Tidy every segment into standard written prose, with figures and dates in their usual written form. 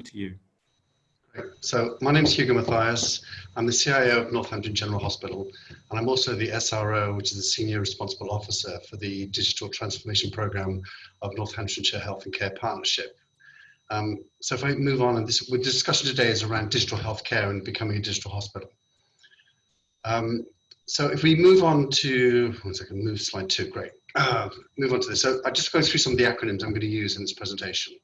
To you. So my name is Hugo Mathias. I'm the CIO of Northampton General Hospital, and I'm also the SRO, which is the Senior Responsible Officer for the Digital Transformation Programme of Northamptonshire Health and Care Partnership. So if I move on, and the discussion today is around digital healthcare and becoming a digital hospital. So if we move on to, one second, move slide 2, great. Move on to this. So I just go through some of the acronyms I'm going to use in this presentation.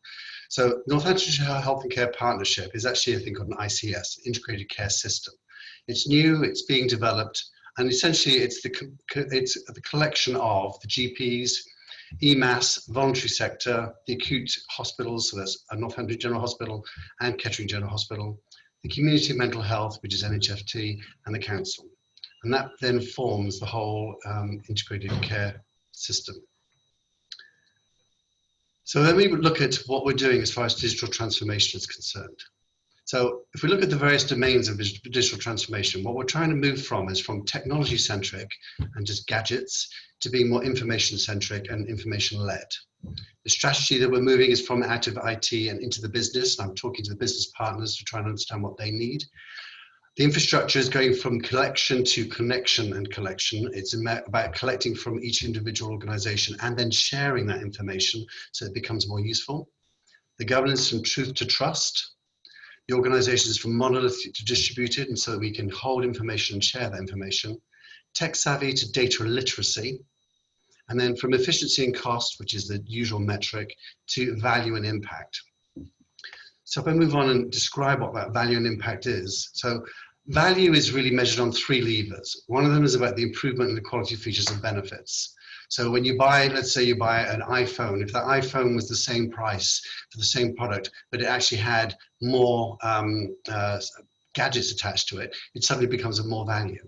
So Northamptonshire Health and Care Partnership is actually a thing called an ICS, Integrated Care System. It's new, it's being developed, and essentially it's the collection of the GPs, EMAS, voluntary sector, the acute hospitals, so that's Northampton General Hospital and Kettering General Hospital, the community mental health, which is NHFT, and the council. And that then forms the whole integrated care system. So then we would look at what we're doing as far as digital transformation is concerned. So if we look at the various domains of digital transformation, what we're trying to move from is from technology centric and just gadgets to being more information centric and information led. The strategy that we're moving is from out of IT and into the business. I'm talking to the business partners to try and understand what they need. The infrastructure is going from collection to connection and collection. It's about collecting from each individual organization and then sharing that information so it becomes more useful. The governance from truth to trust. The organization is from monolith to distributed, and so that we can hold information and share that information. Tech savvy to data literacy. And then from efficiency and cost, which is the usual metric, to value and impact. So if I move on and describe what that value and impact is. So value is really measured on 3 levers. One of them is about the improvement in the quality, features and benefits. So when you buy, let's say you buy an iPhone, if that iPhone was the same price for the same product, but it actually had more gadgets attached to it, it suddenly becomes of more value.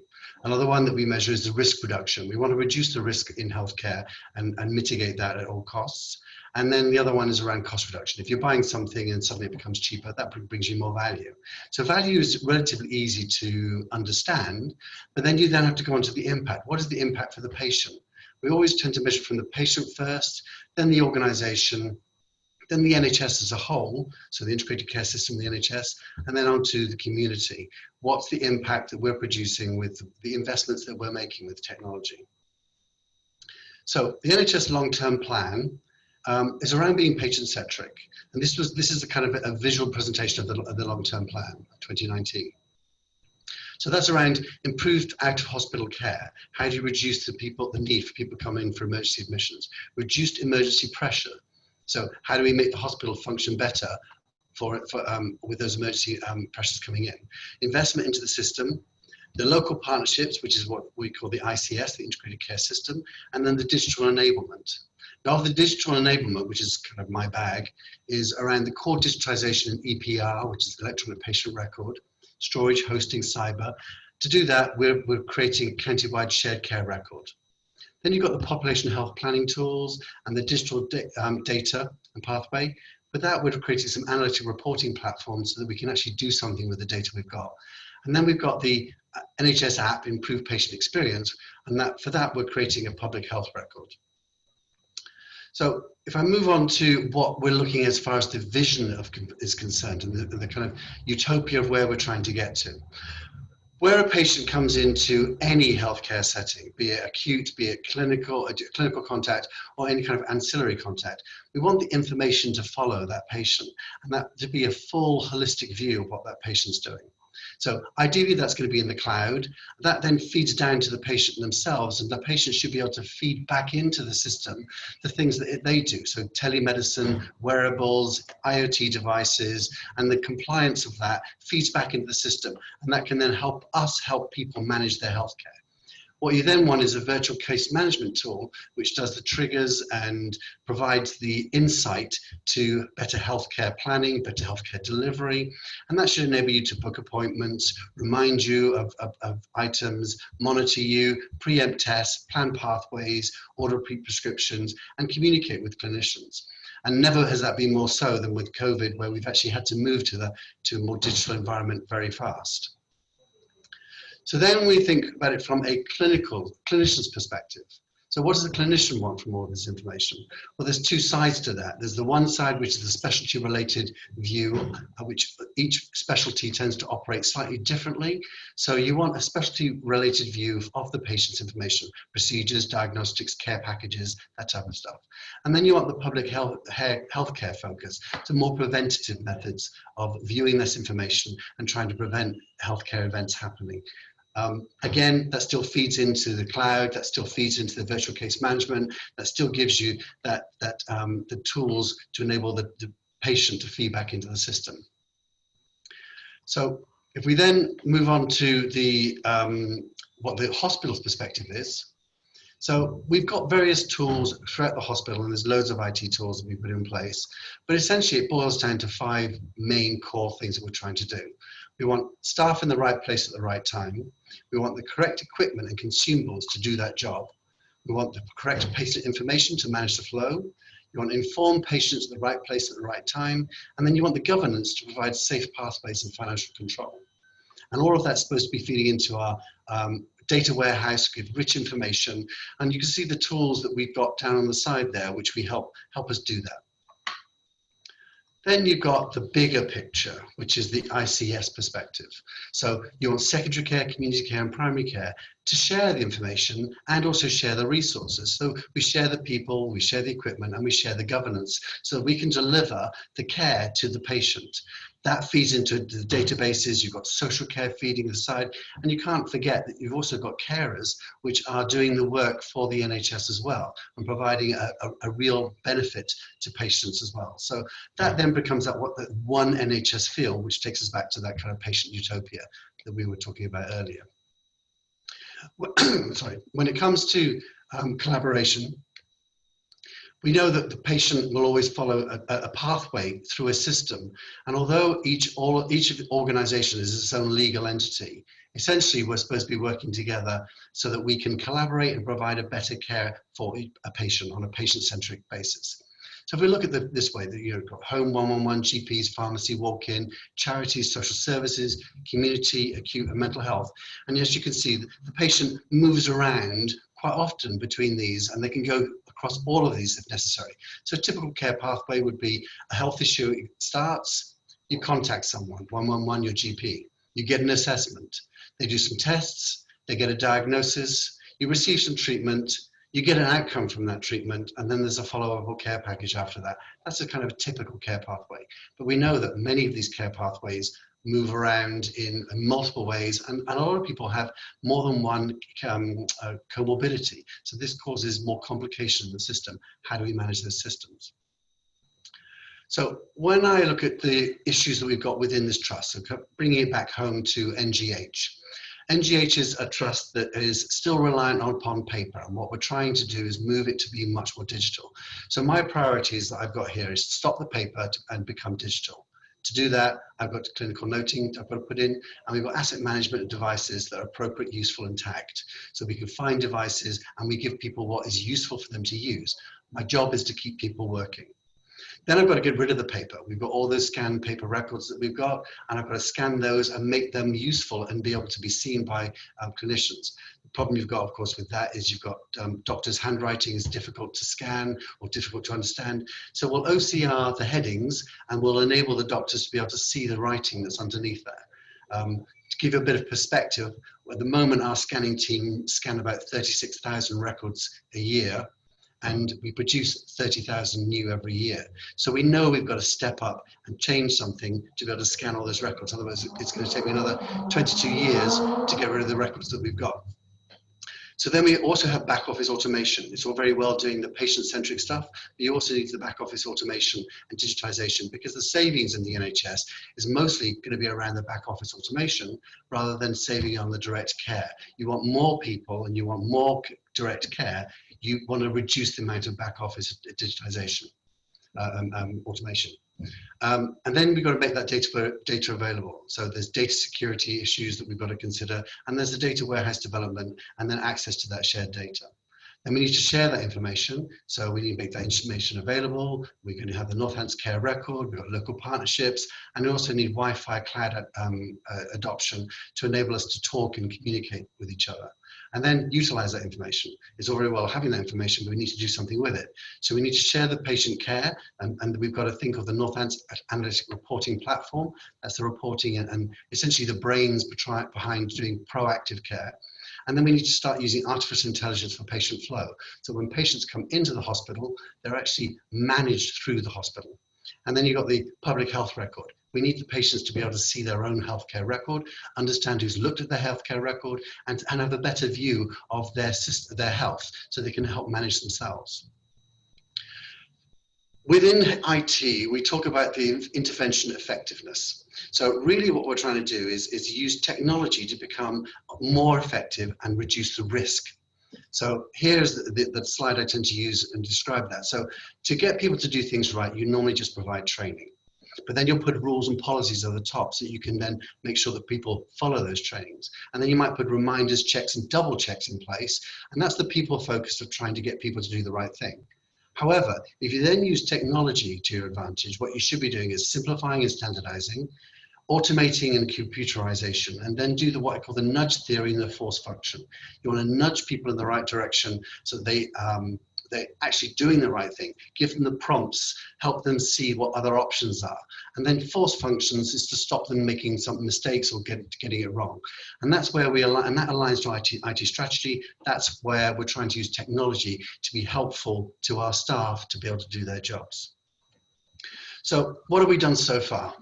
Another one that we measure is the risk reduction. We want to reduce the risk in healthcare and mitigate that at all costs. And then the other one is around cost reduction. If you're buying something and suddenly it becomes cheaper, that brings you more value. So value is relatively easy to understand, but then you then have to go on to the impact. What is the impact for the patient? We always tend to measure from the patient first, then the organization, then the NHS as a whole, so the integrated care system, the NHS, and then on to the community. What's the impact that we're producing with the investments that we're making with technology? So the NHS long-term plan is around being patient-centric. And this is a kind of a visual presentation of the long-term plan, 2019. So that's around improved out-of-hospital care. How do you reduce the need for people coming in for emergency admissions? Reduced emergency pressure. So how do we make the hospital function better with those emergency pressures coming in? Investment into the system, the local partnerships, which is what we call the ICS, the Integrated Care System, and then the digital enablement. Now, the digital enablement, which is kind of my bag, is around the core digitization in EPR, which is the electronic patient record, storage, hosting, cyber. To do that, we're creating county-wide shared care record. Then you've got the population health planning tools and the digital data and pathway. With that, we're creating some analytic reporting platforms so that we can actually do something with the data we've got. And then we've got the NHS app, Improved Patient Experience, and for that, we're creating a public health record. So if I move on to what we're looking at as far as the vision is concerned and the kind of utopia of where we're trying to get to. Where a patient comes into any healthcare setting, be it acute, be it clinical contact, or any kind of ancillary contact, we want the information to follow that patient and that to be a full holistic view of what that patient's doing. So ideally that's going to be in the cloud. That then feeds down to the patient themselves, and the patient should be able to feed back into the system the things that they do. So telemedicine, wearables, IoT devices, and the compliance of that feeds back into the system. And that can then help us help people manage their healthcare. What you then want is a virtual case management tool, which does the triggers and provides the insight to better healthcare planning, better healthcare delivery. And that should enable you to book appointments, remind you of items, monitor you, preempt tests, plan pathways, order repeat prescriptions, and communicate with clinicians. And never has that been more so than with COVID, where we've actually had to move to a more digital environment very fast. So then we think about it from a clinician's perspective. So what does the clinician want from all this information? Well, there's two sides to that. There's the one side, which is the specialty related view, which each specialty tends to operate slightly differently. So you want a specialty related view of the patient's information, procedures, diagnostics, care packages, that type of stuff. And then you want the public healthcare focus, so more preventative methods of viewing this information and trying to prevent healthcare events happening. Again, that still feeds into the cloud, that still feeds into the virtual case management, that still gives you the tools to enable the patient to feed back into the system. So if we then move on to the what the hospital's perspective is. So we've got various tools throughout the hospital, and there's loads of IT tools that we put in place. But essentially it boils down to 5 main core things that we're trying to do. We want staff in the right place at the right time. We want the correct equipment and consumables to do that job. We want the correct patient information to manage the flow. You want informed patients at the right place at the right time. And then you want the governance to provide safe pathways and financial control. And all of that's supposed to be feeding into our data warehouse, give rich information. And you can see the tools that we've got down on the side there, which we help us do that. Then you've got the bigger picture, which is the ICS perspective. So you want secondary care, community care, and primary care to share the information and also share the resources. So we share the people, we share the equipment, and we share the governance so we can deliver the care to the patient. That feeds into the databases. You've got social care feeding aside, and you can't forget that you've also got carers which are doing the work for the NHS as well and providing a real benefit to patients as well. So that then becomes that what the one NHS feel, which takes us back to that kind of patient utopia that we were talking about earlier. Sorry, when it comes to collaboration, we know that the patient will always follow a pathway through a system. And although each organization is its own legal entity, essentially we're supposed to be working together so that we can collaborate and provide a better care for a patient on a patient-centric basis. So if we look at this way, that you've got home 111, GPs, pharmacy, walk-in, charities, social services, community, acute and mental health. And as you can see, the patient moves around quite often between these, and they can go across all of these if necessary. So a typical care pathway would be a health issue. It starts, you contact someone, 111, your GP. You get an assessment. They do some tests, they get a diagnosis, you receive some treatment, you get an outcome from that treatment, and then there's a follow-up care package after that. That's a kind of a typical care pathway. But we know that many of these care pathways move around in multiple ways, and a lot of people have more than one comorbidity. So this causes more complication in the system. How do we manage those systems? So when I look at the issues that we've got within this trust, so bringing it back home to NGH. NGH is a trust that is still reliant upon paper, and what we're trying to do is move it to be much more digital. So my priorities that I've got here is to stop the paper and become digital. To do that, I've got clinical noting I've got to put in, and we've got asset management devices that are appropriate, useful, and tagged. So we can find devices and we give people what is useful for them to use. My job is to keep people working. Then I've got to get rid of the paper. We've got all those scanned paper records that we've got, and I've got to scan those and make them useful and be able to be seen by clinicians. The problem you've got, of course, with that is you've got doctors' handwriting is difficult to scan or difficult to understand. So we'll OCR the headings and we'll enable the doctors to be able to see the writing that's underneath there. To give you a bit of perspective, at the moment our scanning team scan about 36,000 records a year, and we produce 30,000 new every year. So we know we've got to step up and change something to be able to scan all those records. Otherwise, it's going to take me another 22 years to get rid of the records that we've got. So then we also have back office automation. It's all very well doing the patient-centric stuff, but you also need the back office automation and digitization, because the savings in the NHS is mostly going to be around the back office automation rather than saving on the direct care. You want more people and you want more direct care. You want to reduce the amount of back office digitization, automation. And then we've got to make that data available. So there's data security issues that we've got to consider, and there's the data warehouse development, and then access to that shared data. Then we need to share that information. So we need to make that information available. We're going to have the Northampton Care Record. We've got local partnerships. And we also need Wi-Fi cloud adoption to enable us to talk and communicate with each other. And then utilize that information. It's all very well having that information, but we need to do something with it. So we need to share the patient care, and we've got to think of the Northampton Analytic Reporting Platform. That's the reporting and essentially the brains behind doing proactive care. And then we need to start using artificial intelligence for patient flow. So when patients come into the hospital, they're actually managed through the hospital. And then you've got the public health record. We need the patients to be able to see their own healthcare record, understand who's looked at their healthcare record, and have a better view of their health so they can help manage themselves. Within IT, we talk about the intervention effectiveness. So really what we're trying to do is use technology to become more effective and reduce the risk. So here's the slide I tend to use and describe that. So to get people to do things right, you normally just provide training. But then you'll put rules and policies at the top so you can then make sure that people follow those trainings. And then you might put reminders, checks, and double checks in place. And that's the people focus of trying to get people to do the right thing. However, if you then use technology to your advantage, what you should be doing is simplifying and standardizing, automating and computerization, and then do what I call the nudge theory and the force function. You want to nudge people in the right direction so they're actually doing the right thing, give them the prompts, help them see what other options are. And then force functions is to stop them making some mistakes or getting it wrong. And that's where we align, and that aligns to IT strategy. That's where we're trying to use technology to be helpful to our staff to be able to do their jobs. So what have we done so far?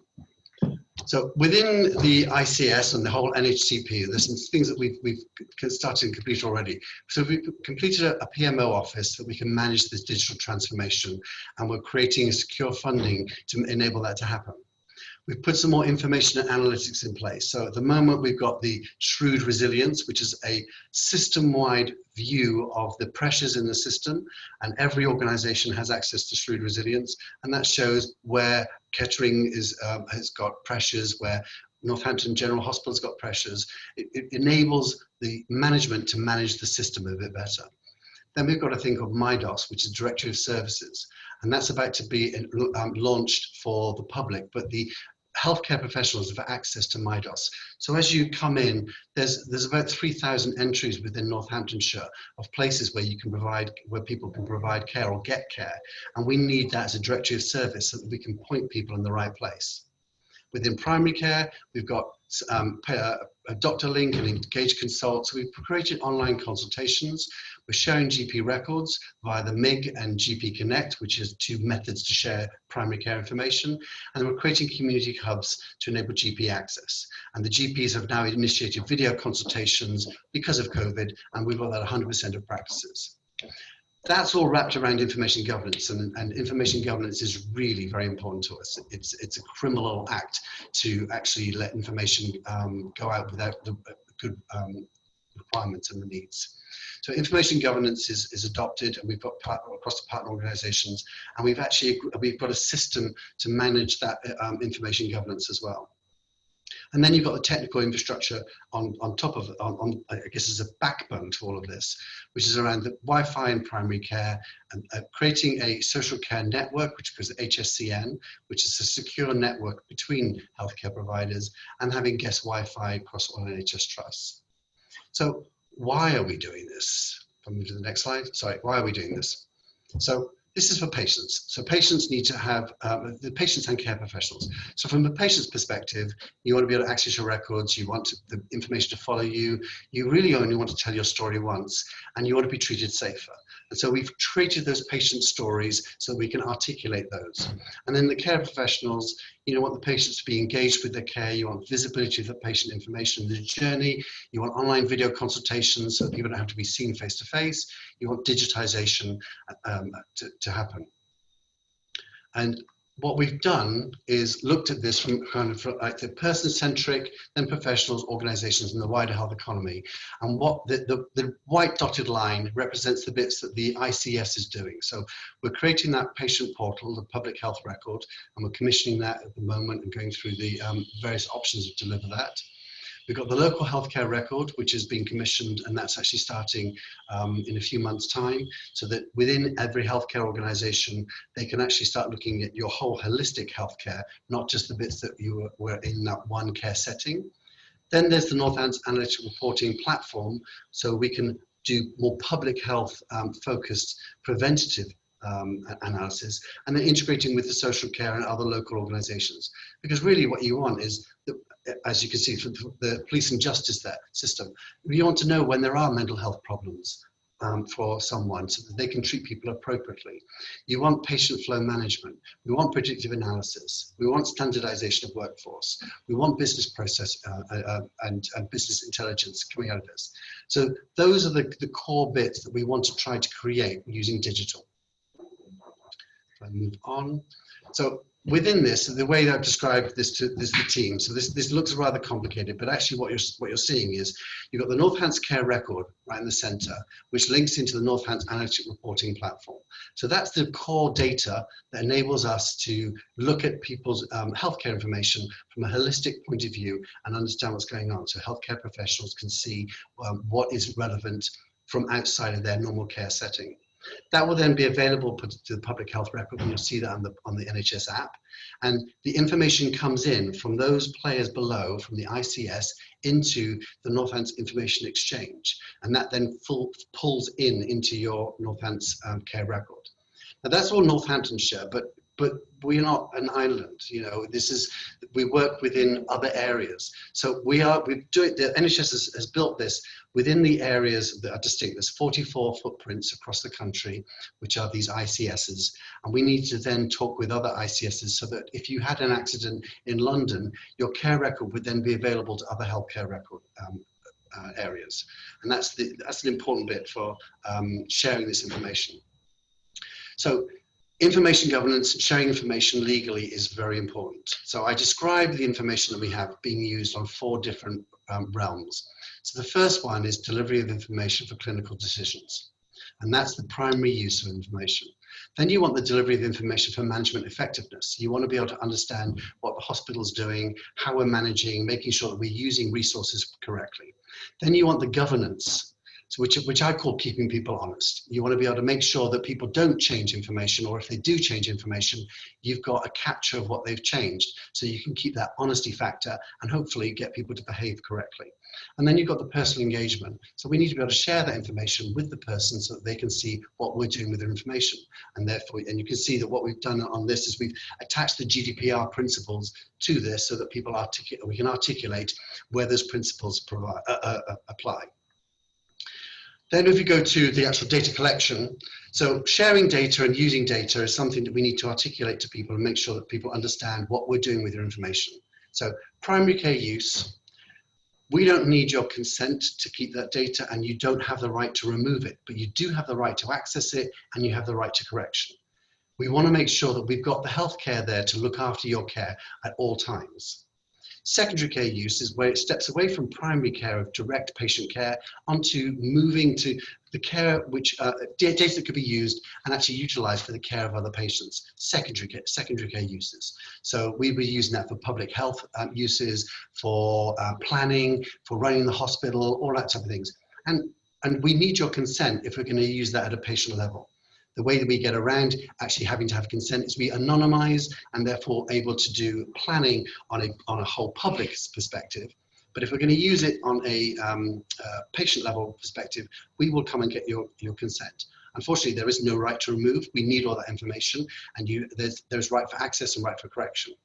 So within the ICS and the whole NHCP, there's some things that we've started and completed already. So we've completed a PMO office that we can manage this digital transformation, and we're creating secure funding to enable that to happen. We've put some more information and analytics in place. So at the moment, we've got the Shrewd Resilience, which is a system-wide view of the pressures in the system, and every organization has access to Shrewd Resilience, and that shows where Kettering has got pressures, where Northampton General Hospital has got pressures. It enables the management to manage the system a bit better. Then we've got to think of MIDOS, which is Directory of Services, and that's about to be launched for the public, but the healthcare professionals have access to MIDOS. So as you come in, there's about 3,000 entries within Northamptonshire of places where people can provide care or get care. And we need that as a directory of service so that we can point people in the right place. Within primary care, we've got a Dr. Link and Engage Consult. So we've created online consultations. We're sharing GP records via the MIG and GP Connect, which is two methods to share primary care information. And we're creating community hubs to enable GP access. And the GPs have now initiated video consultations because of COVID, and we've got that 100% of practices. That's all wrapped around information governance, and information governance is really very important to us. It's a criminal act to actually let information go out without the good requirements and the needs. So information governance is adopted, and we've got across the partner organizations, and we've got a system to manage that information governance as well. And then you've got the technical infrastructure on top of, I guess, as a backbone to all of this, which is around the Wi-Fi in primary care, and creating a social care network, which goes to HSCN, which is a secure network between healthcare providers, and having guest Wi-Fi across all NHS trusts. So why are we doing this? If I move to the next slide. Sorry, why are we doing this? So this is for patients. So patients need to have, the patients and care professionals. So from the patient's perspective, you want to be able to access your records, you want the information to follow you, you really only want to tell your story once, and you want to be treated safer. And so we've treated those patient stories so we can articulate those. And then the care professionals, you want the patients to be engaged with their care, you want visibility of the patient information in the journey, you want online video consultations so people don't have to be seen face to face, you want digitization to happen. And what we've done is looked at this from kind of like the person-centric, then professionals, organizations, and the wider health economy. And what the white dotted line represents the bits that the ICS is doing. So we're creating that patient portal, the public health record, and we're commissioning that at the moment and going through the various options to deliver that. We've got the local healthcare record, which has been commissioned, and that's actually starting in a few months' time, so that within every healthcare organisation, they can actually start looking at your whole holistic healthcare, not just the bits that you were in that one care setting. Then there's the Northampton Analytical Reporting Platform, so we can do more public health focused preventative analysis, and then integrating with the social care and other local organisations. Because really what you want is, as you can see from the police and justice system, you want to know when there are mental health problems for someone so that they can treat people appropriately. You want patient flow management. We want predictive analysis. We want standardization of workforce. We want business process and business intelligence coming out of this. So those are the core bits that we want to try to create using digital. If I move on. So within this, the way that I've described this to the team, so this looks rather complicated, but actually what you're seeing is you've got the Northampton Care Record right in the center, which links into the Northampton Analytic Reporting Platform. So that's the core data that enables us to look at people's healthcare information from a holistic point of view and understand what's going on. So healthcare professionals can see what is relevant from outside of their normal care setting. That will then be available to the public health record, and you'll see that on the NHS app. And the information comes in from those players below, from the ICS, into the Northampton Information Exchange. And that then pulls into your Northampton Care Record. Now that's all Northamptonshire, but we're not an island, you know. We work within other areas. So the NHS has built this within the areas that are distinct. There's 44 footprints across the country, which are these ICSs. And we need to then talk with other ICSs so that if you had an accident in London, your care record would then be available to other healthcare record areas. And that's an important bit for sharing this information. So information governance, sharing information legally is very important. So I described the information that we have being used on 4 different realms. So the first one is delivery of information for clinical decisions. And that's the primary use of information. Then you want the delivery of information for management effectiveness. You want to be able to understand what the hospital's doing, how we're managing, making sure that we're using resources correctly. Then you want the governance, which I call keeping people honest. You want to be able to make sure that people don't change information, or if they do change information, you've got a capture of what they've changed, so you can keep that honesty factor and hopefully get people to behave correctly. And then you've got the personal engagement. So we need to be able to share that information with the person so that they can see what we're doing with their information. And therefore, and you can see that what we've done on this is we've attached the GDPR principles to this so that we can articulate where those principles apply. Then if you go to the actual data collection, so sharing data and using data is something that we need to articulate to people and make sure that people understand what we're doing with their information. So primary care use, we don't need your consent to keep that data, and you don't have the right to remove it, but you do have the right to access it, and you have the right to correction. We want to make sure that we've got the healthcare there to look after your care at all times. Secondary care use is where it steps away from primary care of direct patient care onto moving to the care which data that could be used and actually utilized for the care of other patients. Secondary care uses. So we were using that for public health uses, for planning, for running the hospital, all that type of things. And we need your consent if we're going to use that at a patient level. The way that we get around actually having to have consent is we anonymize and therefore able to do planning on a whole public perspective. But if we're going to use it on a patient level perspective, we will come and get your consent. Unfortunately, there is no right to remove. We need all that information, and there's right for access and right for correction.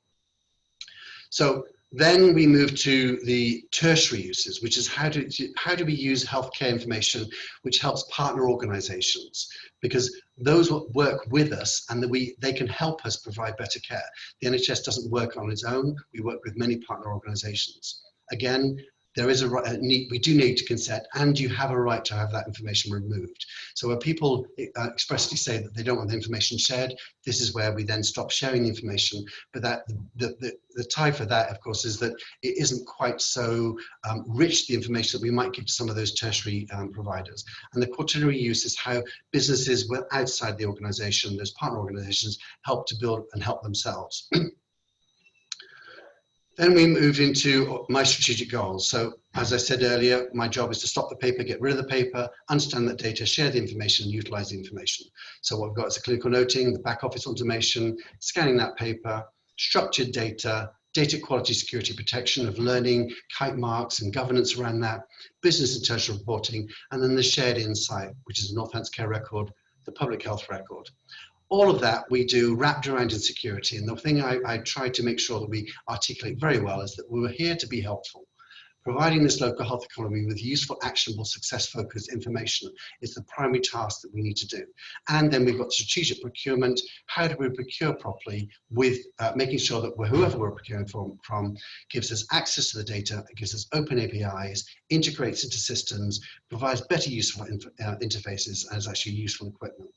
So then we move to the tertiary uses, which is how do we use healthcare information which helps partner organizations, because those work with us and they can help us provide better care. The NHS doesn't work on its own. We work with many partner organizations. Again, there is we do need to consent, and you have a right to have that information removed. So where people expressly say that they don't want the information shared, this is where we then stop sharing the information. But the tie for that, of course, is that it isn't quite so rich, the information that we might give to some of those tertiary providers. And the quaternary use is how businesses outside the organization, those partner organizations, help to build and help themselves. Then we moved into my strategic goals. So as I said earlier, my job is to stop the paper, get rid of the paper, understand that data, share the information, and utilize the information. So what we've got is the clinical noting, the back office automation, scanning that paper, structured data, data quality, security, protection of learning, kite marks and governance around that, business intelligence reporting, and then the shared insight, which is the Northampton Care Record, the public health record. All of that we do wrapped around in security. And the thing I try to make sure that we articulate very well is that we were here to be helpful. Providing this local health economy with useful, actionable, success-focused information is the primary task that we need to do. And then we've got strategic procurement. How do we procure properly with making sure that whoever we're procuring from gives us access to the data, gives us open APIs, integrates into systems, provides better useful interfaces, and is actually useful equipment.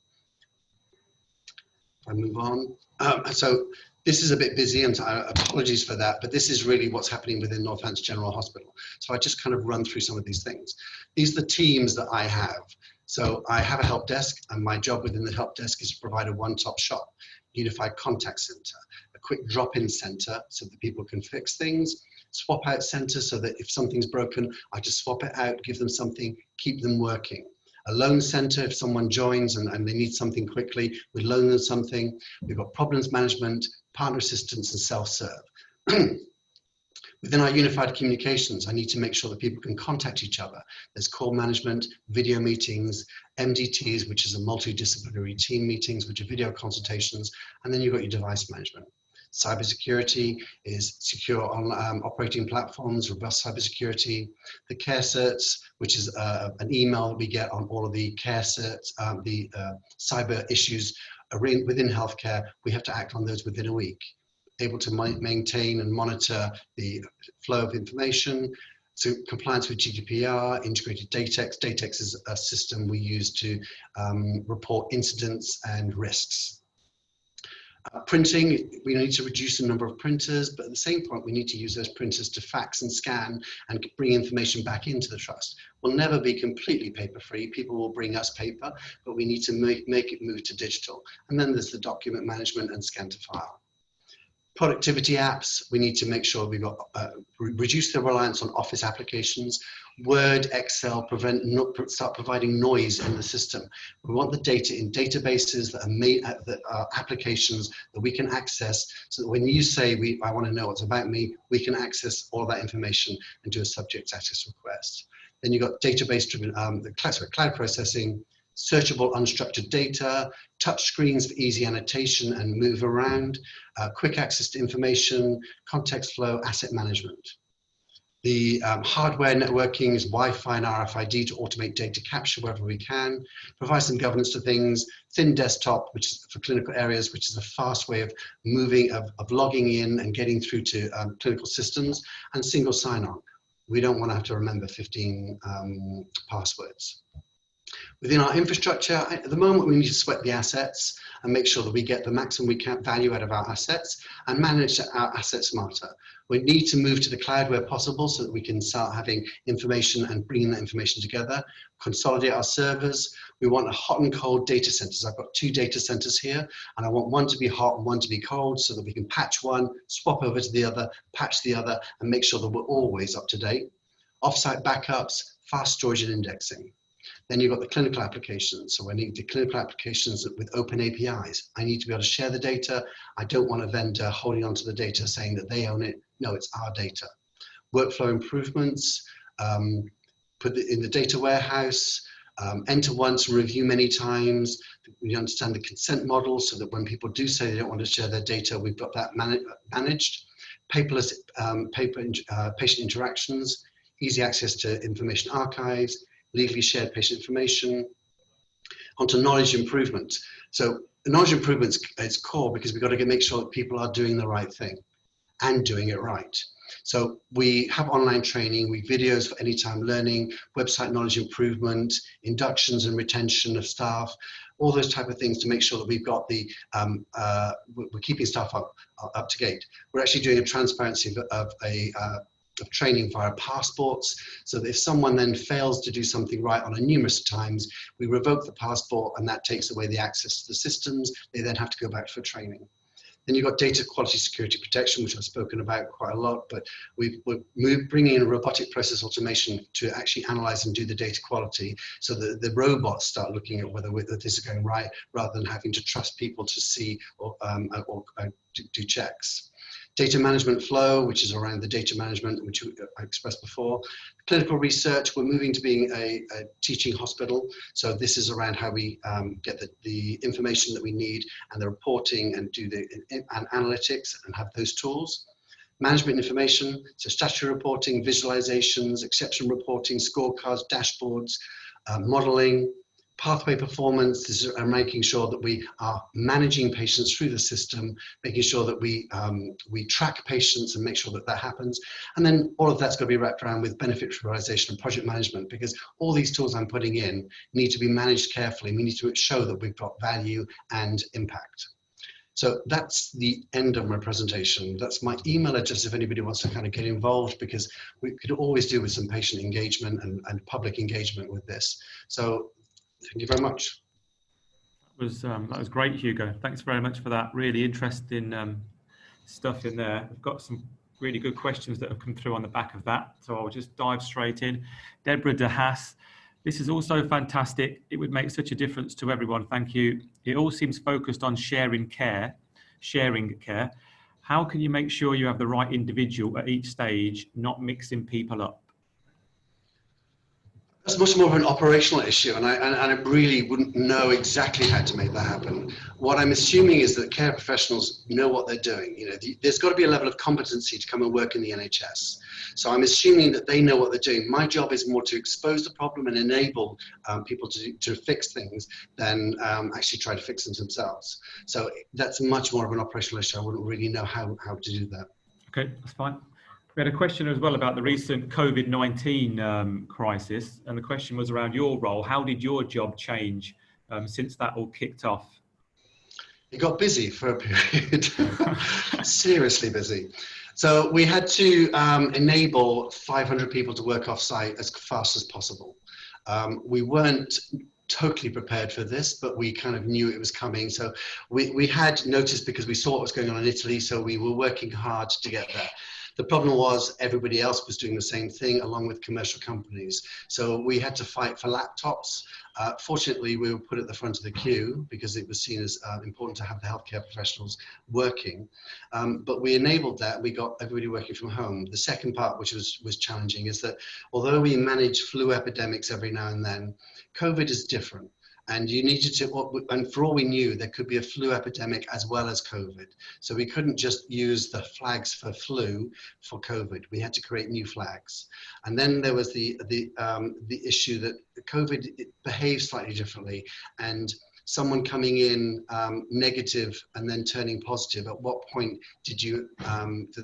I move on. So this is a bit busy, and apologies for that, but this is really what's happening within Northampton General Hospital. So I just kind of run through some of these things. These are the teams that I have. So I have a help desk, and my job within the help desk is to provide a one-stop shop, unified contact center, a quick drop-in center so that people can fix things, swap out center so that if something's broken, I just swap it out, give them something, keep them working. A loan center, if someone joins and they need something quickly, we loan them something. We've got problems management, partner assistance, and self-serve. Within our unified communications, I need to make sure that people can contact each other. There's call management, video meetings, MDTs, which is a multidisciplinary team meetings, which are video consultations, and then you've got your device management. Cybersecurity is secure on operating platforms, robust cybersecurity. The care certs, which is an email that we get on all of the care certs, the cyber issues within healthcare, we have to act on those within a week. Able to maintain and monitor the flow of information. So compliance with GDPR, integrated DATEX. DATEX is a system we use to report incidents and risks. Printing, we need to reduce the number of printers, but at the same point, we need to use those printers to fax and scan and bring information back into the trust. We'll never be completely paper-free. People will bring us paper, but we need to make it move to digital. And then there's the document management and scan to file. Productivity apps, we need to make sure we've got reduce the reliance on office applications. Word, Excel, start providing noise in the system. We want the data in databases that are made that are applications that we can access, so that when you say I want to know what's about me, we can access all that information and do a subject access request. Then you've got database driven cloud processing, searchable unstructured data, touch screens for easy annotation and move around, quick access to information, context flow, asset management. The hardware networking is Wi-Fi and RFID to automate data capture wherever we can, provide some governance to things, thin desktop, which is for clinical areas, which is a fast way of moving, of logging in and getting through to clinical systems, and single sign-on. We don't want to have to remember 15 passwords. Within our infrastructure, at the moment, we need to sweat the assets and make sure that we get the maximum value out of our assets and manage our assets smarter. We need to move to the cloud where possible so that we can start having information and bringing that information together, consolidate our servers. We want a hot and cold data centers. I've got 2 data centers here, and I want one to be hot and one to be cold so that we can patch one, swap over to the other, patch the other, and make sure that we're always up to date. Offsite backups, fast storage and indexing. Then you've got the clinical applications. So I need the clinical applications with open APIs. I need to be able to share the data. I don't want a vendor holding onto the data saying that they own it. No, it's our data. Workflow improvements, put it in the data warehouse, enter once, review many times. We understand the consent model so that when people do say they don't want to share their data, we've got that managed. Paperless patient interactions, easy access to information archives, legally shared patient information. Onto knowledge improvement. So knowledge improvement is core because we've got to make sure that people are doing the right thing and doing it right. So we have online training, we videos for anytime learning, website knowledge improvement, inductions and retention of staff, all those type of things to make sure that we've got the, we're keeping staff up to date. We're actually doing a transparency of training via passports, so that if someone then fails to do something right on a numerous times, we revoke the passport and that takes away the access to the systems. They then have to go back for training. Then you've got data quality, security, protection, which I've spoken about quite a lot, but we're bringing in robotic process automation to actually analyze and do the data quality so that the robots start looking at whether this is going right, rather than having to trust people to see or do checks. Data management flow, which is around the data management, which I expressed before. Clinical research, we're moving to being a teaching hospital. So this is around how we get the information that we need and the reporting and do the analytics and have those tools. Management information, so statutory reporting, visualizations, exception reporting, scorecards, dashboards, modeling. Pathway performance is making sure that we are managing patients through the system, making sure that we track patients and make sure that that happens. And then all of that's got to be wrapped around with benefit realization and project management, because all these tools I'm putting in need to be managed carefully. We need to show that we've got value and impact. So that's the end of my presentation. That's my email address if anybody wants to kind of get involved, because we could always do with some patient engagement and public engagement with this. So thank you very much. That was great, Hugo. Thanks very much for that. Really interesting stuff in there. I've got some really good questions that have come through on the back of that, so I'll just dive straight in. Deborah De Haas, this is also fantastic. It would make such a difference to everyone. Thank you. It all seems focused on sharing care. How can you make sure you have the right individual at each stage, not mixing people up? That's much more of an operational issue, and I really wouldn't know exactly how to make that happen. What I'm assuming is that care professionals know what they're doing. You know, there's got to be a level of competency to come and work in the NHS. So I'm assuming that they know what they're doing. My job is more to expose the problem and enable people to fix things than actually try to fix them themselves. So that's much more of an operational issue. I wouldn't really know how to do that. Okay, that's fine. We had a question as well about the recent COVID-19 crisis, and the question was around your role. How did your job change since that all kicked off? It got busy for a period, seriously busy. So we had to enable 500 people to work off-site as fast as possible. We weren't totally prepared for this, but we kind of knew it was coming. So we had noticed, because we saw what was going on in Italy, so we were working hard to get there. The problem was everybody else was doing the same thing, along with commercial companies. So we had to fight for laptops. Fortunately, we were put at the front of the queue because it was seen as important to have the healthcare professionals working. But we enabled that. We got everybody working from home. The second part, which was challenging, is that although we manage flu epidemics every now and then, COVID is different. And you needed to, and for all we knew, there could be a flu epidemic as well as COVID. So we couldn't just use the flags for flu for COVID. We had to create new flags. And then there was the issue that COVID behaves slightly differently, and someone coming in negative and then turning positive, at what point did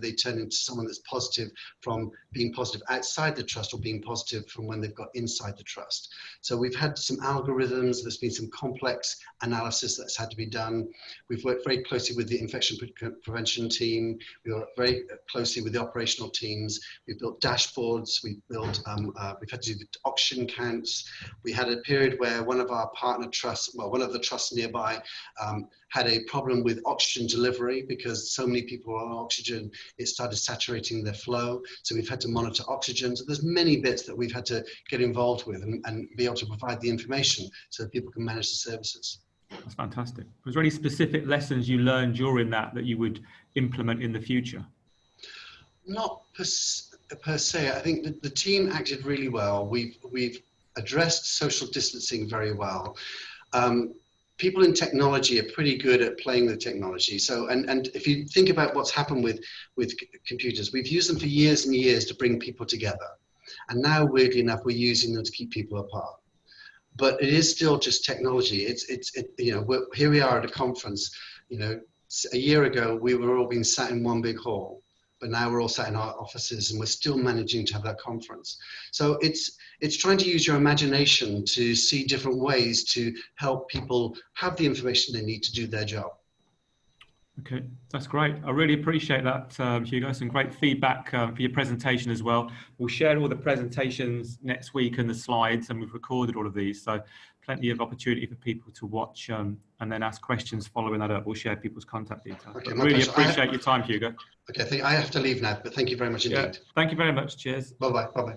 they turn into someone that's positive from being positive outside the trust, or being positive from when they've got inside the trust? So we've had some algorithms, there's been some complex analysis that's had to be done. We've worked very closely with the infection prevention team. We work very closely with the operational teams. We've built dashboards. We've had to do the oxygen counts. We had a period where one of our partner trusts, well, one of the trusts nearby had a problem with oxygen delivery, because so many people were on oxygen, it started saturating their flow. So we've had to monitor oxygen. So there's many bits that we've had to get involved with and be able to provide the information so that people can manage the services. That's fantastic. Was there any specific lessons you learned during that you would implement in the future? Not per se. I think that the team acted really well. We've addressed social distancing very well. People in technology are pretty good at playing the technology. So, and if you think about what's happened with computers, we've used them for years and years to bring people together. And now, weirdly enough, we're using them to keep people apart. But it is still just technology. You know, here we are at a conference. You know, a year ago, we were all being sat in one big hall, but now we're all sat in our offices, and we're still managing to have that conference. So it's trying to use your imagination to see different ways to help people have the information they need to do their job. Okay, that's great. I really appreciate that, Hugo. Some great feedback for your presentation as well. We'll share all the presentations next week and the slides, and we've recorded all of these. So plenty of opportunity for people to watch and then ask questions following that up. We'll share people's contact details. Okay, I my really pleasure. appreciate your time, Hugo. Okay, I think I have to leave now, but thank you very much indeed. Yeah, thank you very much. Cheers. Bye-bye. Bye-bye.